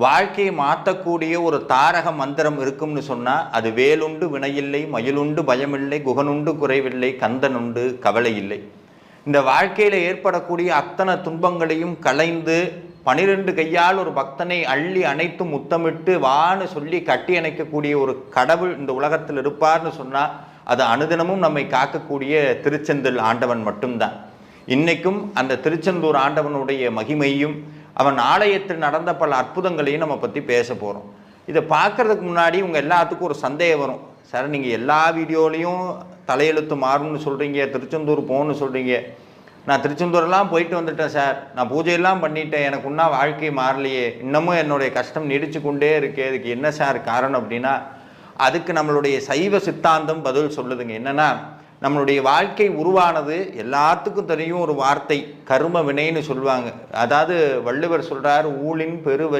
வாழ்க்கையை மாற்றக்கூடிய ஒரு தாரக மந்திரம் இருக்கும்னு சொன்னால் அது வேலுண்டு வினையில்லை, மயிலுண்டு பயமில்லை, குகனுண்டு குறைவில்லை, கந்தனுண்டு கவலை இல்லை. இந்த வாழ்க்கையில் ஏற்படக்கூடிய அத்தனை துன்பங்களையும் களைந்து 12 கையால் ஒரு பக்தனை அள்ளி அணைத்து முத்தமிட்டு வான்னு சொல்லி கட்டி அணைக்கக்கூடிய ஒரு கடவுள் இந்த உலகத்தில் இருப்பார்னு சொன்னால் அது அனுதினமும் நம்மை காக்கக்கூடிய திருச்செந்தூர் ஆண்டவன் மட்டும்தான். இன்றைக்கும் அந்த திருச்செந்தூர் ஆண்டவனுடைய மகிமையும் அவன் ஆலயத்தில் நடந்த பல அற்புதங்களையும் நம்ம பற்றி பேச போகிறோம். இதை பார்க்குறதுக்கு முன்னாடி உங்கள் எல்லாத்துக்கும் ஒரு சந்தேகம் வரும். சார், நீங்கள் எல்லா வீடியோலையும் தலையெழுத்து மாறும்னு சொல்கிறீங்க, திருச்செந்தூர் போகணுன்னு சொல்கிறீங்க. நான் திருச்செந்தூரெல்லாம் போயிட்டு வந்துட்டேன் சார், நான் பூஜையெல்லாம் பண்ணிட்டேன், எனக்கு இன்னும் வாழ்க்கை மாறலையே, இன்னமும் என்னுடைய கஷ்டம் நீடிச்சு கொண்டே இருக்கே, அதுக்கு என்ன சார் காரணம் அப்படின்னா, அதுக்கு நம்மளுடைய சைவ சித்தாந்தம் பதில் சொல்லுதுங்க. என்னென்னா, நம்மளுடைய வாழ்க்கை உருவானது எல்லாத்துக்கும் தெரியும் ஒரு வார்த்தை, கர்ம வினைன்னு சொல்லுவாங்க. அதாவது வள்ளுவர் சொல்கிறார், ஊழின் பெருவலி